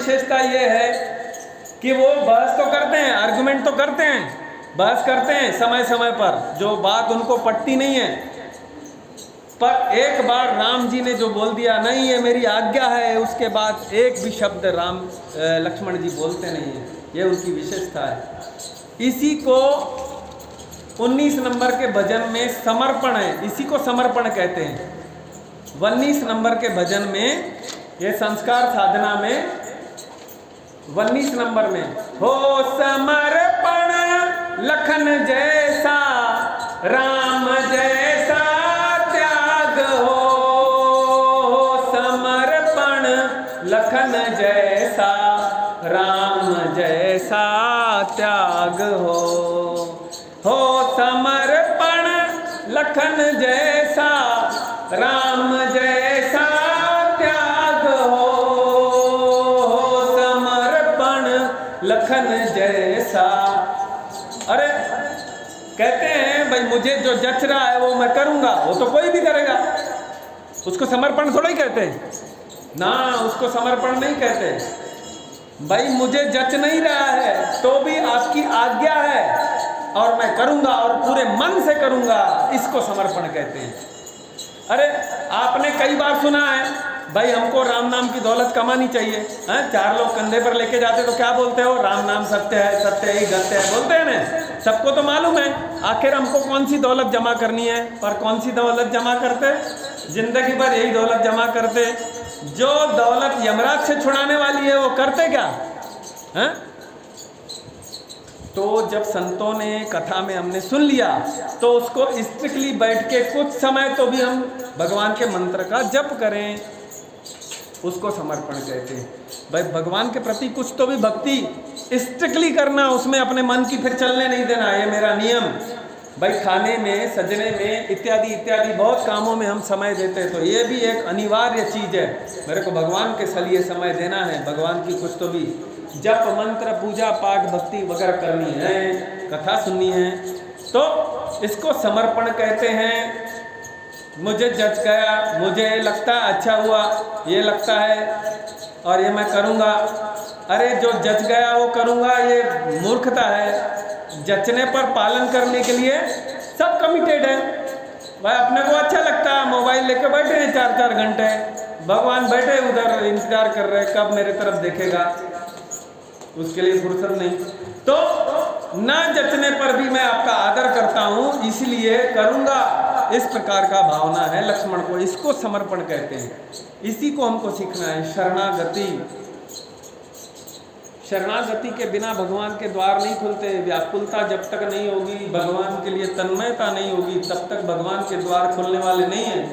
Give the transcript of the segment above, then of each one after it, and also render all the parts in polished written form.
विशेषता ये है कि वो बहस तो करते हैं, आर्गुमेंट तो करते हैं, बहस करते हैं समय समय पर, जो बात उनको पटती नहीं है, पर एक बार राम जी ने जो बोल दिया नहीं ये मेरी आज्ञा है, उसके बाद एक भी शब्द लक्ष्मण जी बोलते नहीं है। ये उनकी विशेषता है। इसी को 19 नंबर के भजन में समर्पण है, इसी को समर्पण कहते हैं। 19 नंबर के भजन में, ये संस्कार साधना में 19 नंबर में, हो समर्पण लखन जैसा राम जैसा त्याग हो, समर्पण लखन जैसा राम जैसा त्याग हो समर्पण लखन जैसा राम जैसा त्याग हो समर्पण लखन जैसा। अरे कहते हैं भाई मुझे जो जच रहा है वो मैं करूंगा, वो तो कोई भी करेगा, उसको समर्पण थोड़ा ही कहते हैं ना, उसको समर्पण नहीं कहते। भाई मुझे जच नहीं रहा है तो भी आपकी आज्ञा है और मैं करूंगा और पूरे मन से करूंगा, इसको समर्पण कहते हैं। अरे आपने कई बार सुना है भाई हमको राम नाम की दौलत कमानी चाहिए, हैं? 4 लोग कंधे पर लेके जाते तो क्या बोलते हो, राम नाम सत्य है, सत्य ही सत्य है, बोलते हैं ना। सबको तो मालूम है आखिर हमको कौन सी दौलत जमा करनी है, और कौन सी दौलत जमा करते, जिंदगी भर यही दौलत जमा करते। जो दौलत यमराज से छुड़ाने वाली है वो करते क्या हैं? तो जब संतों ने कथा में हमने सुन लिया तो उसको स्ट्रिक्टली बैठ के कुछ समय तो भी हम भगवान के मंत्र का जप करें, उसको समर्पण कहते हैं। भाई भगवान के प्रति कुछ तो भी भक्ति स्ट्रिक्टली करना, उसमें अपने मन की फिर चलने नहीं देना, ये मेरा नियम। भाई खाने में, सजने में, इत्यादि इत्यादि बहुत कामों में हम समय देते हैं, तो ये भी एक अनिवार्य चीज़ है, मेरे को भगवान के लिए समय देना है, भगवान की कुछ तो भी जप मंत्र पूजा पाठ भक्ति वगैरह करनी है, कथा सुननी है, तो इसको समर्पण कहते हैं। मुझे जच गया, मुझे लगता है अच्छा हुआ, ये लगता है और ये मैं करूँगा। अरे जो जच गया वो करूँगा, ये मूर्खता है। जचने पर पालन करने के लिए सब कमिटेड है। भाई अपने को अच्छा लगता है, मोबाइल लेके बैठे हैं 4-4 घंटे, भगवान बैठे उधर इंतजार कर रहे कब मेरे तरफ देखेगा, उसके लिए फुर्सत नहीं। तो ना जचने पर भी मैं आपका आदर करता हूँ, इसलिए करूँगा, इस प्रकार का भावना है लक्ष्मण को, इसको समर्पण कहते हैं। इसी को हमको सीखना है, शरणागति। शरणागति के बिना भगवान के द्वार नहीं खुलते। व्याकुलता जब तक नहीं होगी, भगवान के लिए तन्मयता नहीं होगी, तब तक भगवान के द्वार खुलने वाले नहीं हैं,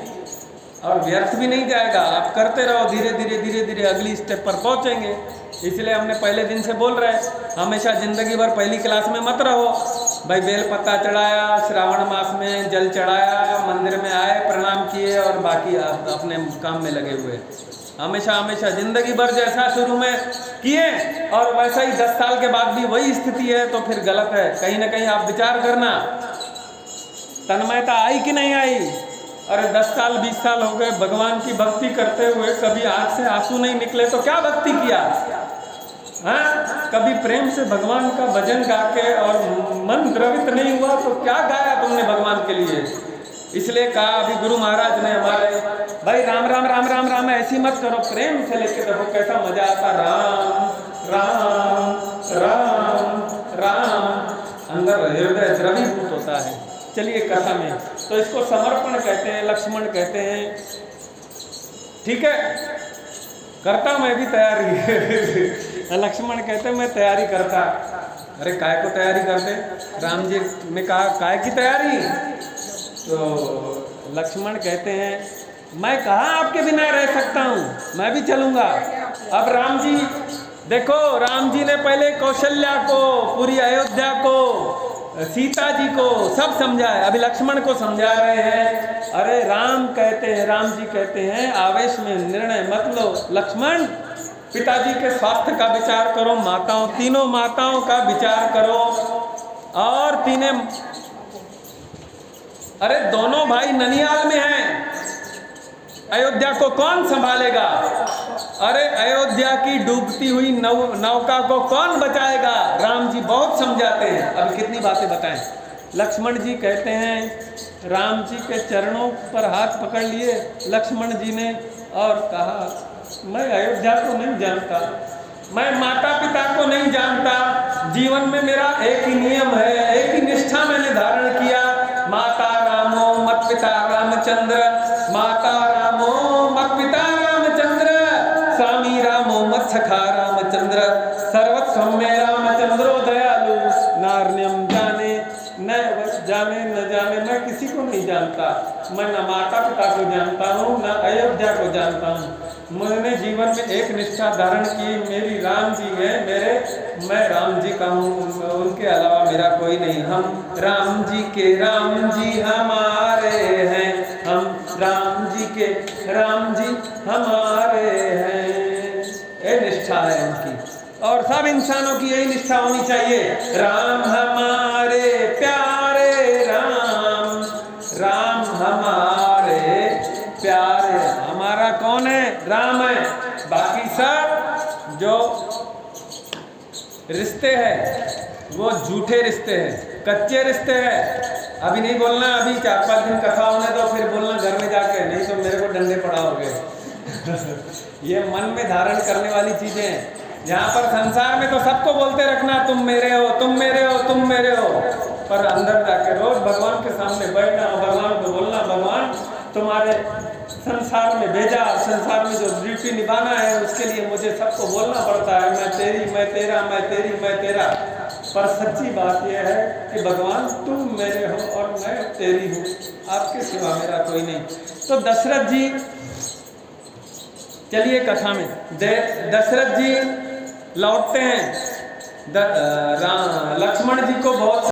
और व्यर्थ भी नहीं जाएगा। आप करते रहो, धीरे धीरे धीरे धीरे अगली स्टेप पर पहुंचेंगे। इसलिए हमने पहले दिन से बोल रहे हैं, हमेशा जिंदगी भर पहली क्लास में मत रहो। भाई बेल पत्ता चढ़ाया, श्रावण मास में जल चढ़ाया, मंदिर में आए, प्रणाम किए और बाकी आप अपने काम में लगे हुए। हमेशा हमेशा जिंदगी भर जैसा शुरू में किए और वैसा ही 10 साल के बाद भी वही स्थिति है, तो फिर गलत है। कहीं ना कहीं आप विचार करना, तन्मयता आई कि नहीं आई। अरे 10 साल 20 साल हो गए भगवान की भक्ति करते हुए, कभी आँख से आंसू नहीं निकले तो क्या भक्ति किया? हाँ, कभी प्रेम से भगवान का भजन गा के और मन द्रवित नहीं हुआ तो क्या गाया तुमने भगवान के लिए? इसलिए कहा अभी गुरु महाराज ने हमारे, भाई राम राम राम राम राम ऐसी मत करो, प्रेम से लेके देखो कैसा मजा आता। राम राम राम राम, अंदर हृदय द्रवीभूत होता है। चलिए कथा में, तो इसको समर्पण कहते हैं, लक्ष्मण कहते हैं। ठीक है, करता मैं भी तैयारी लक्ष्मण कहते मैं तैयारी करता। अरे काय को तैयारी करते? राम जी ने कहा काय की तैयारी? तो लक्ष्मण कहते हैं मैं कहाँ आपके बिना रह सकता हूँ, मैं भी चलूँगा। अब राम जी देखो, राम जी ने पहले कौशल्या को, पूरी अयोध्या को, सीता जी को सब समझाया, अभी लक्ष्मण को समझा रहे हैं। अरे राम कहते हैं, राम जी कहते हैं आवेश में निर्णय मत लो लक्ष्मण, पिताजी के स्वास्थ्य का विचार करो, माताओं, तीनों माताओं का विचार करो, और अरे दोनों भाई ननिहाल में हैं, अयोध्या को कौन संभालेगा? अरे अयोध्या की डूबती हुई नौका को कौन बचाएगा? राम जी बहुत समझाते हैं। अब कितनी बातें बताएं। लक्ष्मण जी कहते हैं, राम जी के चरणों पर हाथ पकड़ लिए लक्ष्मण जी ने और कहा, मैं अयोध्या को नहीं जानता, मैं माता पिता को नहीं जानता, जीवन में मेरा एक ही नियम है, एक ही निष्ठा मैंने धारण किया, माता रामो मत पिता रामचंद्र, माता रामो मत पिता रामचंद्र, स्वामी रामो मत सखा रामचंद्र, सर्वस्वं में रामचंद्रो दयालु, नार्यम जाने न जाने न जाने, मैं किसी को नहीं जानता, मैं न माता पिता को जानता हूँ न अयोध्या को जानता हूँ। मैंने जीवन में एक निष्ठा धारण की, मेरी राम जी है मेरे, मैं राम जी का हूँ, उनके अलावा मेरा कोई नहीं। हम राम जी के राम जी हमारे हैं, हम राम जी के राम जी हमारे हैं। ये निष्ठा है उनकी, और सब इंसानों की यही निष्ठा होनी चाहिए। राम हमारे प्यारे राम, राम हमारे प्यारे, हमारा कौन है? राम है। बाकी सब जो रिश्ते हैं वो झूठे रिश्ते हैं, कच्चे रिश्ते हैं। अभी नहीं बोलना, अभी 4-5 दिन कथा होने दो, फिर बोलना घर में जाके, नहीं तो मेरे को डंडे पड़ाओगे। ये मन में धारण करने वाली चीजें हैं। यहाँ पर संसार में तो सबको बोलते रखना, तुम मेरे हो, तुम मेरे हो, तुम मेरे हो, पर अंदर जाके रोज भगवान के सामने बैठना और भगवान को बोलना, भगवान तुम्हारे संसार में भेजा, संसार में जो ड्यूटी निभाना है उसके लिए मुझे सबको बोलना पड़ता है, मैं तेरी, मैं तेरा, मैं तेरी, मैं तेरा। पर सच्ची बात यह है कि भगवान तुम मेरे हो और मैं तेरी हूँ, आपके सिवा मेरा कोई नहीं। तो दशरथ जी, चलिए कथा में, दशरथ जी लौटते हैं, लक्ष्मण जी को बहुत